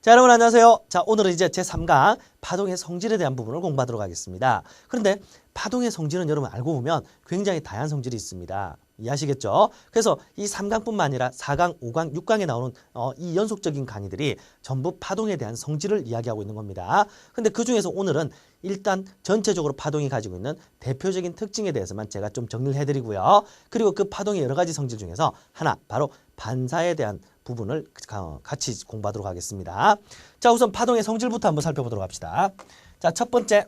자, 여러분 안녕하세요. 자, 오늘은 이제 제3강 파동의 성질에 대한 부분을 공부하도록 하겠습니다. 그런데 파동의 성질은 여러분 알고 보면 굉장히 다양한 성질이 있습니다. 이해하시겠죠? 그래서 이 3강뿐만 아니라 4강, 5강, 6강에 나오는 이 연속적인 강의들이 전부 파동에 대한 성질을 이야기하고 있는 겁니다. 근데 그 중에서 오늘은 일단 전체적으로 파동이 가지고 있는 대표적인 특징에 대해서만 제가 좀 정리를 해드리고요. 그리고 그 파동의 여러 가지 성질 중에서 하나, 바로 반사에 대한 부분을 같이 공부하도록 하겠습니다. 자, 우선 파동의 성질부터 한번 살펴보도록 합시다. 자, 첫 번째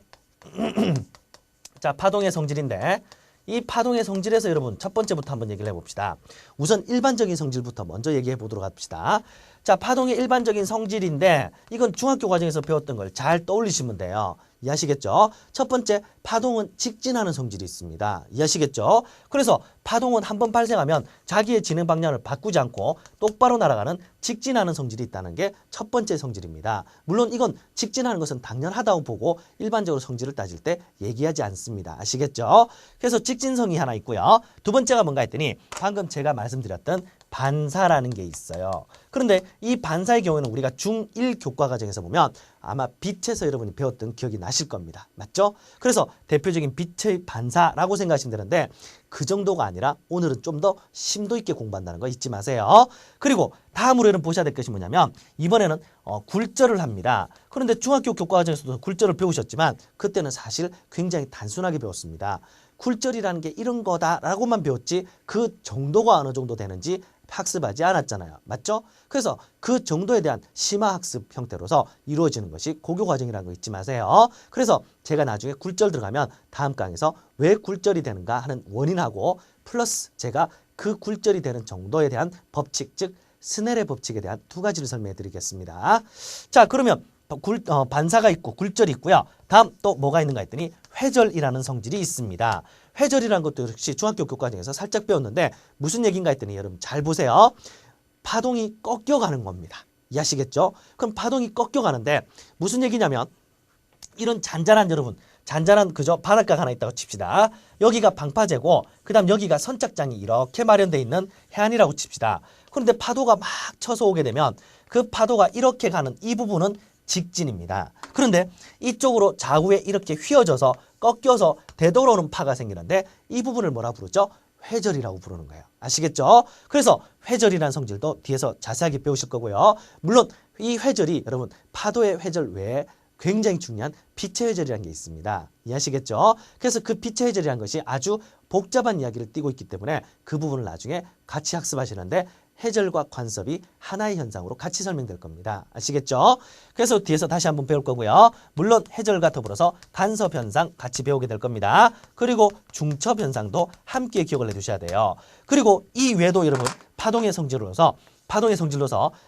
자, 파동의 성질인데 이 파동의 성질에서 여러분 첫 번째부터 한번 얘기를 해봅시다. 우선 일반적인 성질부터 먼저 얘기해 보도록 합시다. 자, 파동의 일반적인 성질인데 이건 중학교 과정에서 배웠던 걸 잘 떠올리시면 돼요. 이해하시겠죠? 첫 번째, 파동은 직진하는 성질이 있습니다. 이해하시겠죠? 그래서 파동은 한번 발생하면 자기의 진행 방향을 바꾸지 않고 똑바로 날아가는 직진하는 성질이 있다는 게 첫 번째 성질입니다. 물론 이건 직진하는 것은 당연하다고 보고 일반적으로 성질을 따질 때 얘기하지 않습니다. 아시겠죠? 그래서 직진성이 하나 있고요. 두 번째가 뭔가 했더니 방금 제가 말씀드렸던 반사라는 게 있어요. 그런데 이 반사의 경우에는 우리가 중1 교과 과정에서 보면 아마 빛에서 여러분이 배웠던 기억이 나실 겁니다. 맞죠? 그래서 대표적인 빛의 반사라고 생각하시면 되는데 그 정도가 아니라 오늘은 좀 더 심도 있게 공부한다는 거 잊지 마세요. 그리고 다음으로 여러분 보셔야 될 것이 뭐냐면 이번에는 굴절을 합니다. 그런데 중학교 교과 과정에서도 굴절을 배우셨지만 그때는 사실 굉장히 단순하게 배웠습니다. 굴절이라는 게 이런 거다라고만 배웠지 그 정도가 어느 정도 되는지 학습하지 않았잖아요. 맞죠? 그래서 그 정도에 대한 심화학습 형태로서 이루어지는 것이 고교 과정이라는 거 잊지 마세요. 그래서 제가 나중에 굴절 들어가면 다음 강에서 왜 굴절이 되는가 하는 원인하고 플러스 제가 그 굴절이 되는 정도에 대한 법칙, 즉 스넬의 법칙에 대한 두 가지를 설명해 드리겠습니다. 자, 그러면 반사가 있고 굴절이 있고요. 다음 또 뭐가 있는가 했더니 회절이라는 성질이 있습니다. 회절이라는 것도 역시 중학교 교과정에서 살짝 배웠는데 무슨 얘기인가 했더니 여러분 잘 보세요. 파동이 꺾여가는 겁니다. 이해하시겠죠? 그럼 파동이 꺾여가는데 무슨 얘기냐면 이런 잔잔한 여러분 잔잔한 그저 바닷가가 하나 있다고 칩시다. 여기가 방파제고 그 다음 여기가 선착장이 이렇게 마련되어 있는 해안이라고 칩시다. 그런데 파도가 막 쳐서 오게 되면 그 파도가 이렇게 가는 이 부분은 직진입니다. 그런데 이쪽으로 좌우에 이렇게 휘어져서 꺾여서 되돌아오는 파가 생기는데 이 부분을 뭐라 부르죠? 회절이라고 부르는 거예요. 아시겠죠? 그래서 회절이라는 성질도 뒤에서 자세하게 배우실 거고요. 물론 이 회절이 여러분 파도의 회절 외에 굉장히 중요한 빛의 회절이라는 게 있습니다. 이해하시겠죠? 그래서 그 빛의 회절이라는 것이 아주 복잡한 이야기를 띠고 있기 때문에 그 부분을 나중에 같이 학습하시는데 회절과 관섭이 하나의 현상으로 같이 설명될 겁니다. 아시겠죠? 그래서 뒤에서 다시 한번 배울 거고요. 물론 회절과 더불어서 간섭 현상 같이 배우게 될 겁니다. 그리고 중첩 현상도 함께 기억을 해두셔야 돼요. 그리고 이 외에도 여러분 파동의 성질로서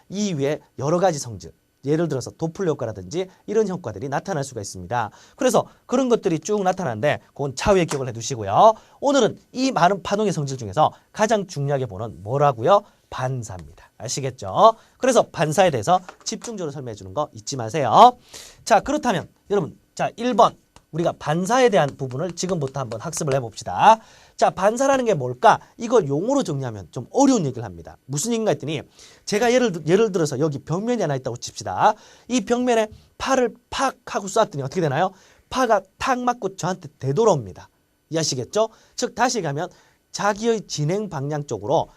이 외에 여러 가지 성질 예를 들어서 도플러 효과라든지 이런 효과들이 나타날 수가 있습니다. 그래서 그런 것들이 쭉 나타나는데 그건 차후에 기억을 해두시고요. 오늘은 이 많은 파동의 성질 중에서 가장 중요하게 보는 뭐라고요? 반사입니다. 아시겠죠? 그래서 반사에 대해서 집중적으로 설명해 주는 거 잊지 마세요. 자, 그렇다면 여러분, 자 1번 우리가 반사에 대한 부분을 지금부터 한번 학습을 해봅시다. 자, 반사라는 게 뭘까? 이걸 용어로 정리하면 좀 어려운 얘기를 합니다. 무슨 얘기인가 했더니 제가 예를 들어서 여기 벽면이 하나 있다고 칩시다. 이 벽면에 팔을 팍 하고 쐈더니 어떻게 되나요? 파가 탁 맞고 저한테 되돌아옵니다. 이해하시겠죠? 즉 다시 가면 자기의 진행 방향 쪽으로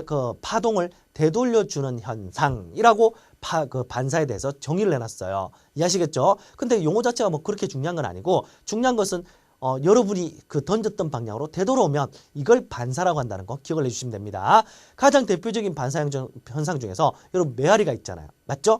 그 파동을 되돌려주는 현상이라고 그 반사에 대해서 정의를 해놨어요. 이해하시겠죠? 근데 용어 자체가 뭐 그렇게 중요한 건 아니고 중요한 것은 여러분이 그 던졌던 방향으로 되돌아오면 이걸 반사라고 한다는 거 기억을 해주시면 됩니다. 가장 대표적인 반사 현상 중에서 여러분 메아리가 있잖아요. 맞죠?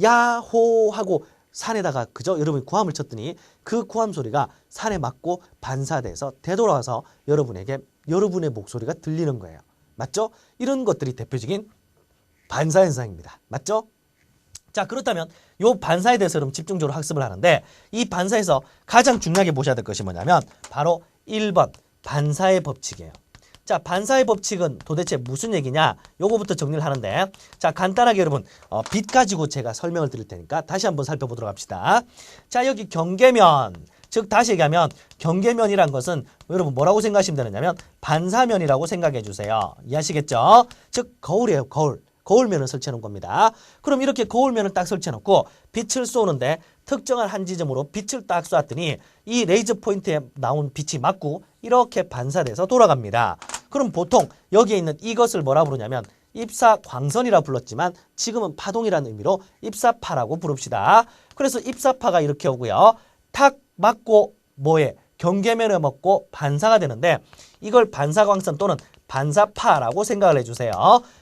야호 하고 산에다가 그저 여러분이 고함을 쳤더니 그 고함 소리가 산에 맞고 반사돼서 되돌아와서 여러분의 목소리가 들리는 거예요. 맞죠? 이런 것들이 대표적인 반사 현상입니다. 맞죠? 자, 그렇다면 이 반사에 대해서 여러분 집중적으로 학습을 하는데 이 반사에서 가장 중요하게 보셔야 될 것이 뭐냐면 바로 1번 반사의 법칙이에요. 자, 반사의 법칙은 도대체 무슨 얘기냐? 요거부터 정리를 하는데 자, 간단하게 여러분 빛 가지고 제가 설명을 드릴 테니까 다시 한번 살펴보도록 합시다. 자, 여기 경계면 즉 다시 얘기하면 경계면이란 것은 여러분 뭐라고 생각하시면 되느냐면 반사면이라고 생각해 주세요. 이해하시겠죠? 즉 거울이에요. 거울. 거울면을 설치해 놓은 겁니다. 그럼 이렇게 거울면을 딱 설치해 놓고 빛을 쏘는데 특정한 한 지점으로 빛을 딱 쏘았더니 이 레이저 포인트에 나온 빛이 맞고 이렇게 반사돼서 돌아갑니다. 그럼 보통 여기에 있는 이것을 뭐라 부르냐면 입사광선이라 불렀지만 지금은 파동이라는 의미로 입사파라고 부릅시다. 그래서 입사파가 이렇게 오고요. 탁 맞고 뭐에 경계면에 맞고 반사가 되는데 이걸 반사광선 또는 반사파라고 생각을 해주세요.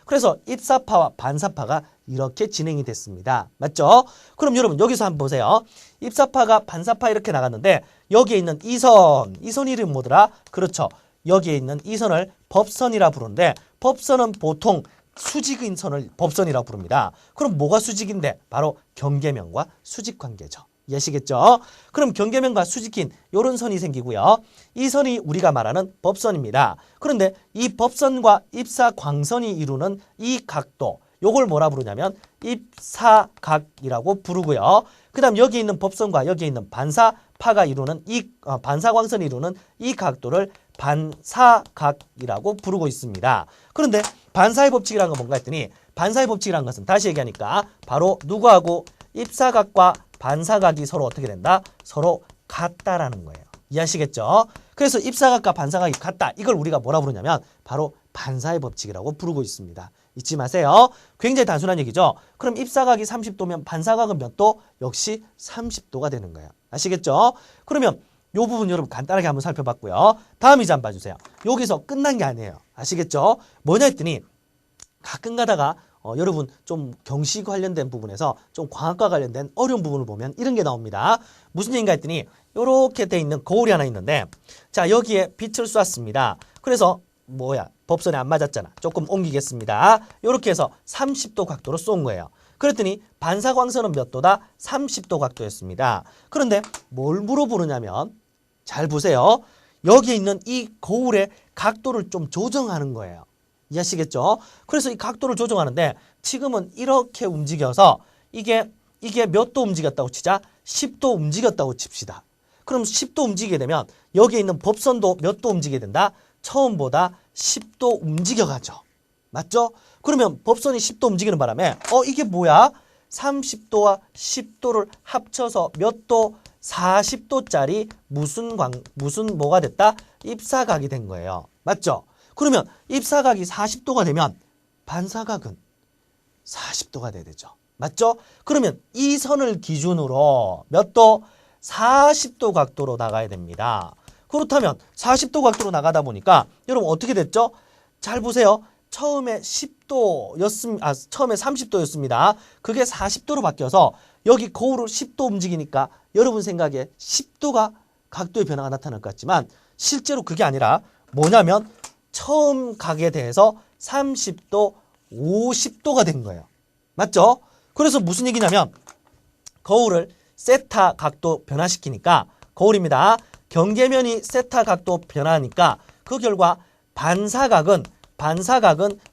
그래서 입사파와 반사파가 이렇게 진행이 됐습니다. 맞죠? 그럼 여러분 여기서 한번 보세요. 입사파가 반사파 이렇게 나갔는데 여기에 있는 이 선 이름 뭐더라? 그렇죠. 여기에 있는 이 선을 법선이라 부르는데 법선은 보통 수직인 선을 법선이라고 부릅니다. 그럼 뭐가 수직인데? 바로 경계면과 수직 관계죠. 이해하시겠죠? 그럼 경계면과 수직인 이런 선이 생기고요. 이 선이 우리가 말하는 법선입니다. 그런데 이 법선과 입사광선이 이루는 이 각도, 요걸 뭐라 부르냐면 입사각이라고 부르고요. 그 다음 여기 있는 법선과 여기 있는 반사파가 이루는 반사광선이 이루는 이 각도를 반사각이라고 부르고 있습니다. 그런데 반사의 법칙이라는 건 뭔가 했더니 반사의 법칙이라는 것은 다시 얘기하니까 바로 누구하고 입사각과 반사각이 서로 어떻게 된다? 서로 같다라는 거예요. 이해하시겠죠? 그래서 입사각과 반사각이 같다. 이걸 우리가 뭐라 부르냐면 바로 반사의 법칙이라고 부르고 있습니다. 잊지 마세요. 굉장히 단순한 얘기죠. 그럼 입사각이 30도면 반사각은 몇 도? 역시 30도가 되는 거예요. 아시겠죠? 그러면 이 부분 여러분 간단하게 한번 살펴봤고요. 다음 이제 한번 봐주세요. 여기서 끝난 게 아니에요. 아시겠죠? 뭐냐 했더니 가끔 가다가 여러분 좀 경시 관련된 부분에서 좀 광학과 관련된 어려운 부분을 보면 이런 게 나옵니다. 무슨 얘기인가 했더니 이렇게 돼 있는 거울이 하나 있는데 자 여기에 빛을 쐈습니다. 그래서 법선에 안 맞았잖아. 조금 옮기겠습니다. 이렇게 해서 30도 각도로 쏜 거예요. 그랬더니 반사광선은 몇 도다? 30도 각도였습니다. 그런데 뭘 물어보느냐면 잘 보세요. 여기에 있는 이 거울의 각도를 좀 조정하는 거예요. 이해하시겠죠? 그래서 이 각도를 조정하는데 지금은 이렇게 움직여서 이게 몇 도 움직였다고 치자? 10도 움직였다고 칩시다. 그럼 10도 움직이게 되면 여기에 있는 법선도 몇 도 움직이게 된다? 처음보다 10도 움직여가죠. 맞죠? 그러면 법선이 10도 움직이는 바람에 이게 뭐야? 30도와 10도를 합쳐서 몇 도? 40도짜리 무슨 뭐가 됐다? 입사각이 된 거예요. 맞죠? 그러면 입사각이 40도가 되면 반사각은 40도가 돼야 되죠. 맞죠? 그러면 이 선을 기준으로 몇 도? 40도 각도로 나가야 됩니다. 그렇다면 40도 각도로 나가다 보니까 여러분 어떻게 됐죠? 잘 보세요. 처음에 30도였습니다. 그게 40도로 바뀌어서 여기 거울을 10도 움직이니까 여러분 생각에 10도가 각도의 변화가 나타날 것 같지만 실제로 그게 아니라 뭐냐면 처음 각에 대해서 30도, 50도가 된 거예요. 맞죠? 그래서 무슨 얘기냐면 거울을 세타 각도 변화시키니까 거울입니다. 경계면이 세타 각도 변화하니까 그 결과 반사각은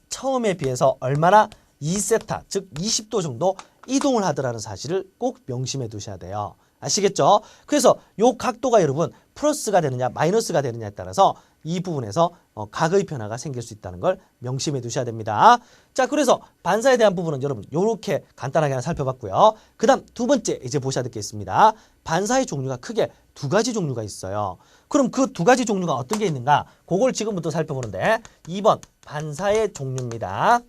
처음에 비해서 얼마나 2세타, 즉 20도 정도 이동을 하더라는 사실을 꼭 명심해 두셔야 돼요. 아시겠죠? 그래서 요 각도가 여러분 플러스가 되느냐 마이너스가 되느냐에 따라서 이 부분에서 각의 변화가 생길 수 있다는 걸 명심해 두셔야 됩니다. 자, 그래서 반사에 대한 부분은 여러분 요렇게 간단하게 하나 살펴봤고요. 그 다음 두 번째 이제 보셔야 될 게 있습니다. 반사의 종류가 크게 두 가지 종류가 있어요. 그럼 그 두 가지 종류가 어떤 게 있는가? 그걸 지금부터 살펴보는데 2번 반사의 종류입니다.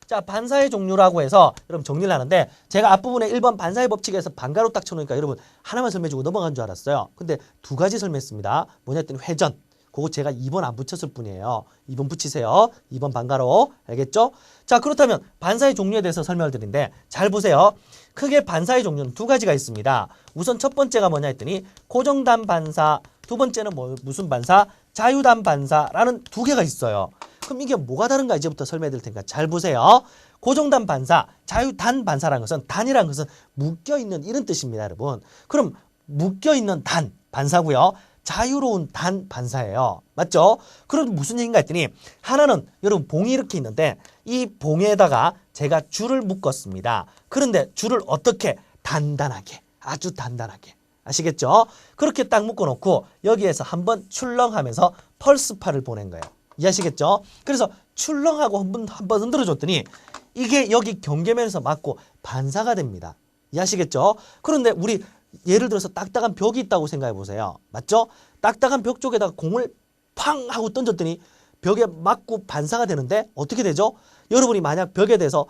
자, 반사의 종류라고 해서 여러분 정리를 하는데 제가 앞부분에 1번 반사의 법칙에서 반가로 딱 쳐놓으니까 여러분 하나만 설명해주고 넘어간 줄 알았어요. 근데 두 가지 설명했습니다. 뭐냐 했더니 회전. 그거 제가 2번 안 붙였을 뿐이에요. 2번 붙이세요. 2번 반가로. 알겠죠? 자, 그렇다면 반사의 종류에 대해서 설명을 드리는데 잘 보세요. 크게 반사의 종류는 두 가지가 있습니다. 우선 첫 번째가 뭐냐 했더니 고정단 반사, 두 번째는 무슨 반사? 자유단 반사라는 두 개가 있어요. 그럼 이게 뭐가 다른가 이제부터 설명해 드릴 테니까 잘 보세요. 고정단 반사, 자유단 반사라는 것은 단이라는 것은 묶여있는 이런 뜻입니다, 여러분. 그럼 묶여있는 단 반사고요. 자유로운 단 반사예요. 맞죠? 그럼 무슨 얘기인가 했더니 하나는 여러분 봉이 이렇게 있는데 이 봉에다가 제가 줄을 묶었습니다. 그런데 줄을 어떻게? 단단하게, 아주 단단하게. 아시겠죠? 그렇게 딱 묶어놓고 여기에서 한번 출렁하면서 펄스파를 보낸 거예요. 이해하시겠죠? 그래서 출렁하고 한번 흔들어줬더니 이게 여기 경계면에서 맞고 반사가 됩니다. 이해하시겠죠? 그런데 우리 예를 들어서 딱딱한 벽이 있다고 생각해 보세요. 맞죠? 딱딱한 벽 쪽에다가 공을 팡 하고 던졌더니 벽에 맞고 반사가 되는데 어떻게 되죠? 여러분이 만약 벽에 대해서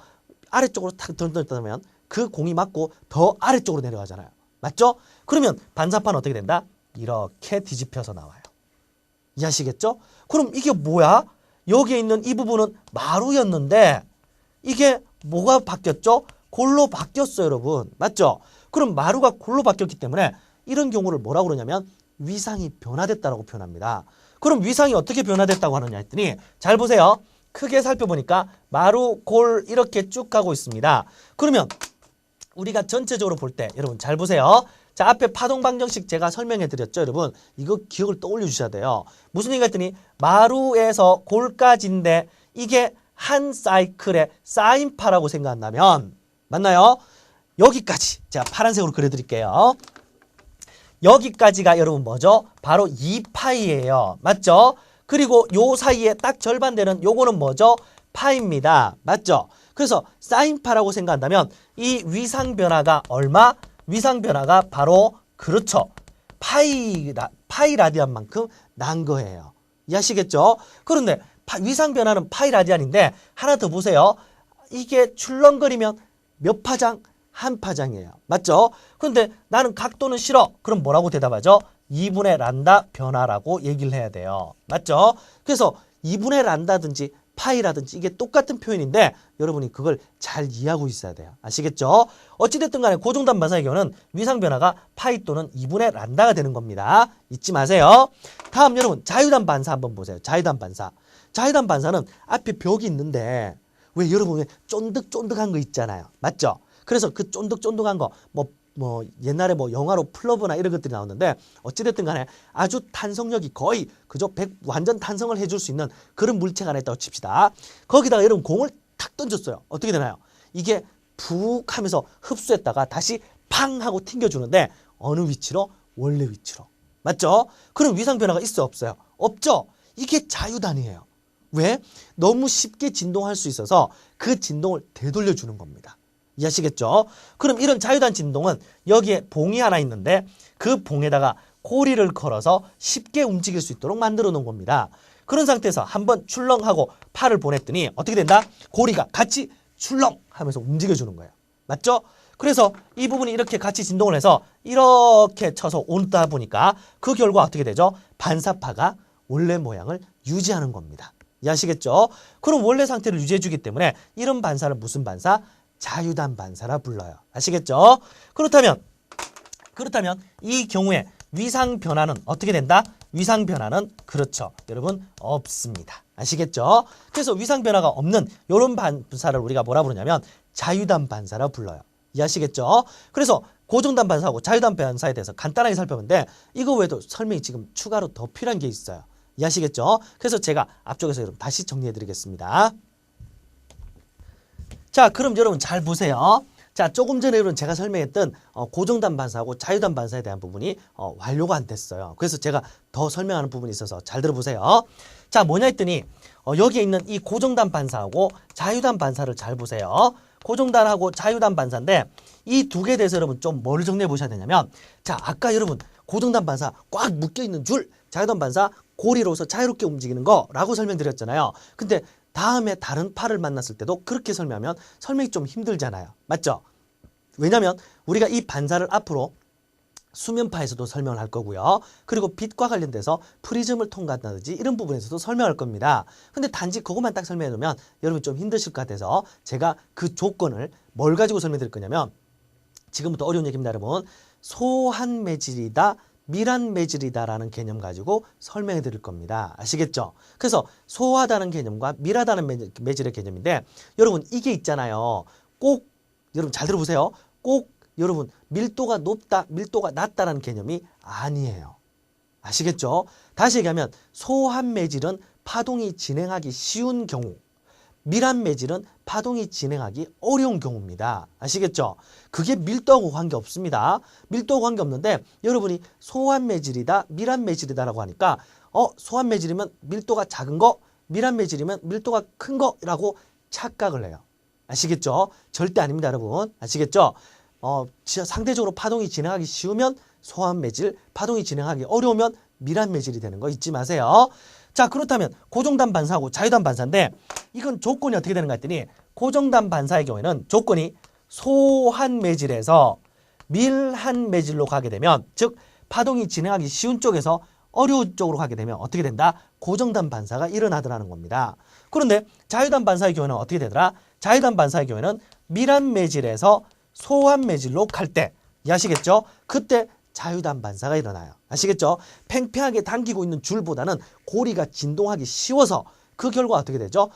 아래쪽으로 탁 던졌다면 그 공이 맞고 더 아래쪽으로 내려가잖아요. 맞죠? 그러면 반사판 어떻게 된다? 이렇게 뒤집혀서 나와요. 이해하시겠죠? 그럼 이게 뭐야? 여기에 있는 이 부분은 마루였는데 이게 뭐가 바뀌었죠? 골로 바뀌었어요, 여러분. 맞죠? 그럼 마루가 골로 바뀌었기 때문에 이런 경우를 뭐라고 그러냐면 위상이 변화됐다라고 표현합니다. 그럼 위상이 어떻게 변화됐다고 하느냐 했더니 잘 보세요. 크게 살펴보니까 마루, 골 이렇게 쭉 가고 있습니다. 그러면 우리가 전체적으로 볼 때 여러분 잘 보세요. 자, 앞에 파동 방정식 제가 설명해 드렸죠, 여러분. 이거 기억을 떠올려 주셔야 돼요. 무슨 얘기가 했더니 마루에서 골까지인데 이게 한 사이클의 사인파라고 생각한다면 맞나요? 여기까지 제가 파란색으로 그려드릴게요. 여기까지가 여러분 뭐죠? 바로 2파이예요. 맞죠? 그리고 요 사이에 딱 절반 되는 요거는 뭐죠? 파입니다. 맞죠? 그래서 사인파라고 생각한다면 이 위상 변화가 얼마? 위상 변화가 바로 그렇죠. 파이 라디안만큼 난 거예요. 이해하시겠죠? 그런데 위상 변화는 파이 라디안인데 하나 더 보세요. 이게 출렁거리면 몇 파장? 한 파장이에요. 맞죠? 그런데 나는 각도는 싫어. 그럼 뭐라고 대답하죠? 2분의 란다 변화라고 얘기를 해야 돼요. 맞죠? 그래서 2분의 란다든지 파이라든지 이게 똑같은 표현인데 여러분이 그걸 잘 이해하고 있어야 돼요. 아시겠죠? 어찌됐든 간에 고정단 반사의 경우는 위상 변화가 파이 또는 2분의 란다가 되는 겁니다. 잊지 마세요. 다음 여러분 자유단 반사 한번 보세요. 자유단 반사. 자유단 반사는 앞에 벽이 있는데 왜 여러분 왜 쫀득쫀득한 거 있잖아요. 맞죠? 그래서 그 쫀득쫀득한 거 뭐 옛날에 뭐 영화로 플러브나 이런 것들이 나오는데 어찌됐든 간에 아주 탄성력이 거의 그저 100 완전 탄성을 해줄 수 있는 그런 물체가 하나 있다고 칩시다. 거기다가 여러분 공을 탁 던졌어요. 어떻게 되나요? 이게 푹 하면서 흡수했다가 다시 팡 하고 튕겨주는데 어느 위치로? 원래 위치로. 맞죠? 그럼 위상 변화가 있어요? 없어요? 없죠? 이게 자유단이에요. 왜? 너무 쉽게 진동할 수 있어서 그 진동을 되돌려주는 겁니다. 이해하시겠죠? 그럼 이런 자유단 진동은 여기에 봉이 하나 있는데 그 봉에다가 고리를 걸어서 쉽게 움직일 수 있도록 만들어 놓은 겁니다. 그런 상태에서 한번 출렁하고 팔을 보냈더니 어떻게 된다? 고리가 같이 출렁 하면서 움직여주는 거예요. 맞죠? 그래서 이 부분이 이렇게 같이 진동을 해서 이렇게 쳐서 온다 보니까 그 결과 어떻게 되죠? 반사파가 원래 모양을 유지하는 겁니다. 이해하시겠죠? 그럼 원래 상태를 유지해주기 때문에 이런 반사를 무슨 반사? 자유단 반사라 불러요. 아시겠죠? 그렇다면 이 경우에 위상 변화는 어떻게 된다? 위상 변화는 그렇죠. 여러분 없습니다. 아시겠죠? 그래서 위상 변화가 없는 이런 반사를 우리가 뭐라 부르냐면 자유단 반사라 불러요. 이해하시겠죠? 그래서 고정단 반사하고 자유단 반사에 대해서 간단하게 살펴봤는데 이거 외에도 설명이 지금 추가로 더 필요한 게 있어요. 이해하시겠죠? 그래서 제가 앞쪽에서 여러분 다시 정리해 드리겠습니다. 자, 그럼 여러분 잘 보세요. 자, 조금 전에 여러분 제가 설명했던 고정단 반사하고 자유단 반사에 대한 부분이 완료가 안 됐어요. 그래서 제가 더 설명하는 부분이 있어서 잘 들어보세요. 자, 뭐냐 했더니 여기에 있는 이 고정단 반사하고 자유단 반사를 잘 보세요. 고정단하고 자유단 반사인데 이 두 개에 대해서 여러분 좀 뭘 정리해 보셔야 되냐면 자, 아까 여러분 고정단 반사 꽉 묶여있는 줄, 자유단 반사 고리로서 자유롭게 움직이는 거라고 설명드렸잖아요. 근데 다음에 다른 파를 만났을 때도 그렇게 설명하면 설명이 좀 힘들잖아요. 맞죠? 왜냐하면 우리가 이 반사를 앞으로 수면파에서도 설명을 할 거고요. 그리고 빛과 관련돼서 프리즘을 통과한다든지 이런 부분에서도 설명할 겁니다. 근데 단지 그것만 딱 설명해 놓으면 여러분 좀 힘드실 것 같아서 제가 그 조건을 뭘 가지고 설명드릴 거냐면 지금부터 어려운 얘기입니다, 여러분. 소한 매질이다. 밀한 매질이다라는 개념 가지고 설명해 드릴 겁니다. 아시겠죠? 그래서 소하다는 개념과 밀하다는 매질의 개념인데 여러분 이게 있잖아요. 꼭 여러분 잘 들어보세요. 꼭 여러분 밀도가 높다, 밀도가 낮다라는 개념이 아니에요. 아시겠죠? 다시 얘기하면 소한 매질은 파동이 진행하기 쉬운 경우, 밀한 매질은 파동이 진행하기 어려운 경우입니다. 아시겠죠? 그게 밀도하고 관계없습니다. 밀도하고 관계없는데 여러분이 소한 매질이다, 밀한 매질이다라고 하니까 소한 매질이면 밀도가 작은 거, 밀한 매질이면 밀도가 큰 거라고 착각을 해요. 아시겠죠? 절대 아닙니다, 여러분. 아시겠죠? 상대적으로 파동이 진행하기 쉬우면 소환 매질, 파동이 진행하기 어려우면 밀환 매질이 되는 거 잊지 마세요. 자, 그렇다면 고정단 반사하고 자유단 반사인데 이건 조건이 어떻게 되는가 했더니 고정단 반사의 경우에는 조건이 소환 매질에서 밀환 매질로 가게 되면, 즉 파동이 진행하기 쉬운 쪽에서 어려운 쪽으로 가게 되면 어떻게 된다? 고정단 반사가 일어나더라는 겁니다. 그런데 자유단 반사의 경우에는 어떻게 되더라? 자유단 반사의 경우에는 밀환 매질에서 소환 매질로 갈 때, 이해하시겠죠? 그때 자유단 반사가 일어나요. 아시겠죠? 팽팽하게 당기고 있는 줄보다는 고리가 진동하기 쉬워서 그 결과 어떻게 되죠?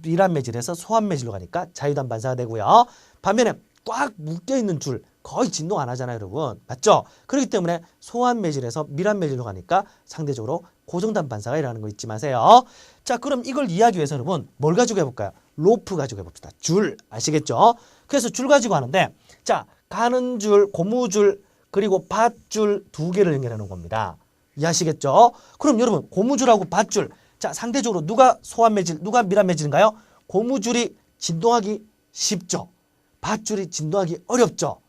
밀환 매질에서 소환 매질로 가니까 자유단 반사가 되고요. 반면에 꽉 묶여있는 줄 거의 진동 안 하잖아요, 여러분. 맞죠? 그렇기 때문에 소환 매질에서 밀환 매질로 가니까 상대적으로 고정단 반사가 일어나는 거 잊지 마세요. 자, 그럼 이걸 이해하기 위해서 여러분 뭘 가지고 해볼까요? 로프 가지고 해봅시다. 줄, 아시겠죠? 그래서 줄 가지고 하는데, 자, 가는 줄, 고무줄, 그리고 밧줄 두 개를 연결해 놓은 겁니다. 이해하시겠죠? 그럼 여러분 고무줄하고 밧줄, 자, 상대적으로 누가 소환 매질, 누가 밀환 매질인가요? 고무줄이 진동하기 쉽죠. 밧줄이 진동하기 어렵죠.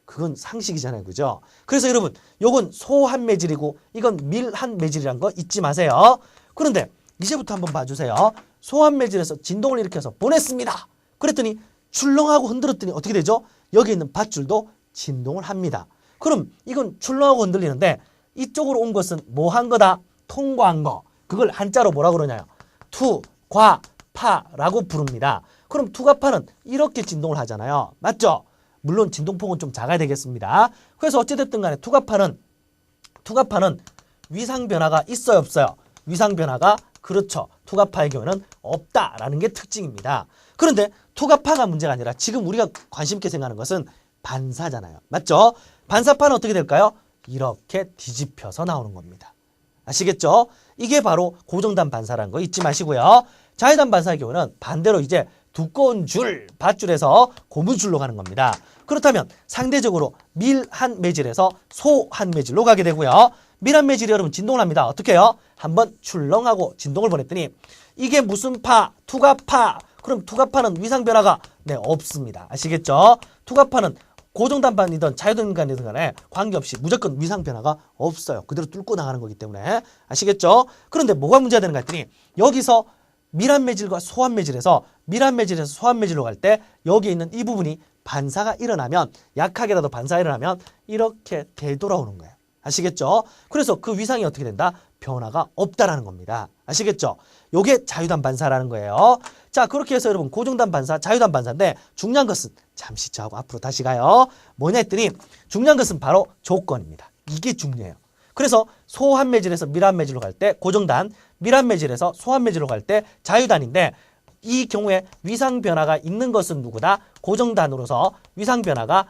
그건 상식이잖아요, 그죠? 그래서 여러분 요건 소환 매질이고 이건 밀환 매질이란 거 잊지 마세요. 그런데 이제부터 한번 봐주세요. 소환 매질에서 진동을 일으켜서 보냈습니다. 그랬더니 출렁하고 흔들었더니 어떻게 되죠? 여기 있는 밧줄도 진동을 합니다. 그럼 이건 출렁하고 흔들리는데 이쪽으로 온 것은 뭐 한 거다? 통과한 거. 그걸 한자로 뭐라 그러냐요? 투과파라고 부릅니다. 그럼 투과파는 이렇게 진동을 하잖아요. 맞죠? 물론 진동폭은 좀 작아야 되겠습니다. 그래서 어찌됐든 간에 투과파는 위상 변화가 있어요, 없어요? 위상 변화가, 그렇죠. 투과파의 경우는 없다라는 게 특징입니다. 그런데 투과파가 문제가 아니라 지금 우리가 관심 있게 생각하는 것은 반사잖아요. 맞죠? 반사파는 어떻게 될까요? 이렇게 뒤집혀서 나오는 겁니다. 아시겠죠? 이게 바로 고정단 반사라는 거 잊지 마시고요. 자유단 반사의 경우는 반대로 이제 두꺼운 줄, 밧줄에서 고무줄로 가는 겁니다. 그렇다면 상대적으로 밀환 매질에서 소환 매질로 가게 되고요. 밀환 매질이 여러분 진동을 합니다. 어떻게 해요? 한번 출렁하고 진동을 보냈더니 이게 무슨 파? 투과파. 그럼 투과파는 위상 변화가 없습니다. 아시겠죠? 투과파는 고정단반이든 자유단반이든 간에 관계없이 무조건 위상 변화가 없어요. 그대로 뚫고 나가는 거기 때문에. 아시겠죠? 그런데 뭐가 문제가 되는가 했더니 여기서 밀환 매질과 소환 매질에서 밀환 매질에서 소환 매질로 갈 때 여기 있는 이 부분이 반사가 일어나면, 약하게라도 반사가 일어나면 이렇게 되돌아오는 거예요. 아시겠죠? 그래서 그 위상이 어떻게 된다? 변화가 없다라는 겁니다. 아시겠죠? 요게 자유단 반사라는 거예요. 자, 그렇게 해서 여러분 고정단 반사, 자유단 반사인데 중요한 것은 잠시 저하고 앞으로 다시 가요. 뭐냐 했더니 중요한 것은 바로 조건입니다. 이게 중요해요. 그래서 소환 매질에서 밀환 매질로 갈 때 고정단, 밀환 매질에서 소환 매질로 갈 때 자유단인데 이 경우에 위상 변화가 있는 것은 누구다? 고정단으로서 위상 변화가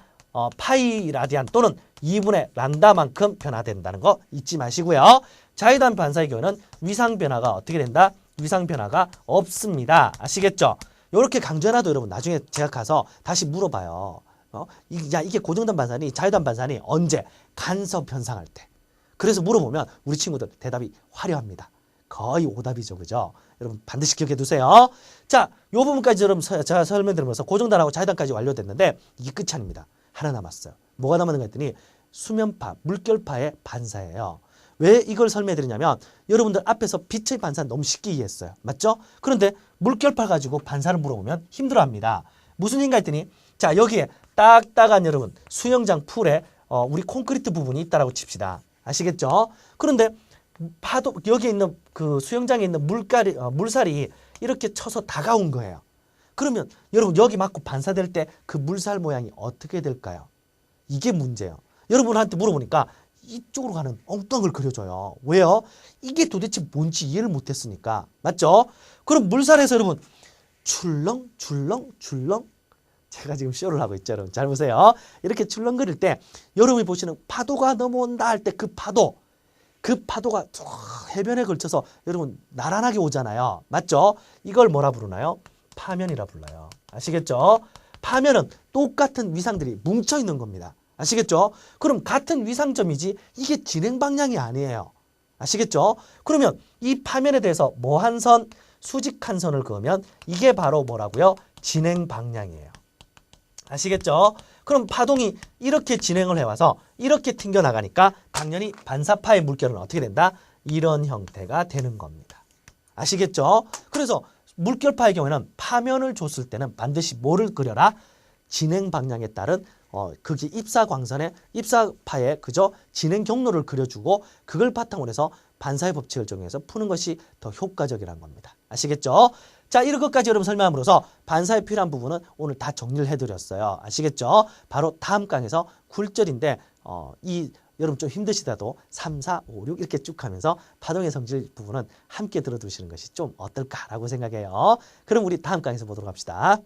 파이 라디안 또는 2분의 란다만큼 변화된다는 거 잊지 마시고요. 자유단 반사의 경우는 위상 변화가 어떻게 된다? 위상 변화가 없습니다. 아시겠죠? 이렇게 강조해놔도 여러분 나중에 제가 가서 다시 물어봐요. 이게 고정단 반사니 자유단 반사니 언제? 간섭 현상할 때. 그래서 물어보면 우리 친구들 대답이 화려합니다. 거의 오답이죠, 그죠? 여러분 반드시 기억해 두세요. 자, 요 부분까지 여러분 제가 설명드리면서 고정단하고 자유단까지 완료됐는데 이게 끝이 아닙니다. 하나 남았어요. 뭐가 남았는가 했더니 수면파, 물결파의 반사예요. 왜 이걸 설명해드리냐면 여러분들 앞에서 빛의 반사는 너무 쉽게 이해했어요. 맞죠? 그런데 물결파 가지고 반사를 물어보면 힘들어합니다. 무슨 얘기인가 했더니 자, 여기에 딱딱한 여러분 수영장 풀에 우리 콘크리트 부분이 있다라고 칩시다. 아시겠죠? 그런데 파도 여기에 있는 그 수영장에 있는 물살이 이렇게 쳐서 다가온 거예요. 그러면 여러분 여기 맞고 반사될 때 그 물살 모양이 어떻게 될까요? 이게 문제예요. 여러분한테 물어보니까 이쪽으로 가는 엉뚱한 걸 그려줘요. 왜요? 이게 도대체 뭔지 이해를 못했으니까. 맞죠? 그럼 물살에서 여러분 출렁 출렁 출렁, 제가 지금 쇼를 하고 있죠. 여러분 잘 보세요. 이렇게 출렁거릴 때 여러분이 보시는 파도가 넘어온다 할 때 그 파도가 해변에 걸쳐서 여러분 나란하게 오잖아요. 맞죠? 이걸 뭐라 부르나요? 파면이라 불러요. 아시겠죠? 파면은 똑같은 위상들이 뭉쳐있는 겁니다. 아시겠죠? 그럼 같은 위상점이지 이게 진행 방향이 아니에요. 아시겠죠? 그러면 이 파면에 대해서 뭐 한 선, 수직한 선을 그으면 이게 바로 뭐라고요? 진행 방향이에요. 아시겠죠? 그럼 파동이 이렇게 진행을 해와서 이렇게 튕겨나가니까 당연히 반사파의 물결은 어떻게 된다? 이런 형태가 되는 겁니다. 아시겠죠? 그래서 물결파의 경우에는 파면을 줬을 때는 반드시 뭐를 그려라? 진행 방향에 따른 그게 입사광선의 입사파의 그저 진행 경로를 그려주고 그걸 바탕으로 해서 반사의 법칙을 적용해서 푸는 것이 더 효과적이라는 겁니다. 아시겠죠? 자, 이런 것까지 여러분 설명함으로써 반사에 필요한 부분은 오늘 다 정리를 해드렸어요. 아시겠죠? 바로 다음 강에서 굴절인데 여러분 좀 힘드시다도 3, 4, 5, 6 이렇게 쭉 하면서 파동의 성질 부분은 함께 들어두시는 것이 좀 어떨까라고 생각해요. 그럼 우리 다음 강에서 보도록 합시다.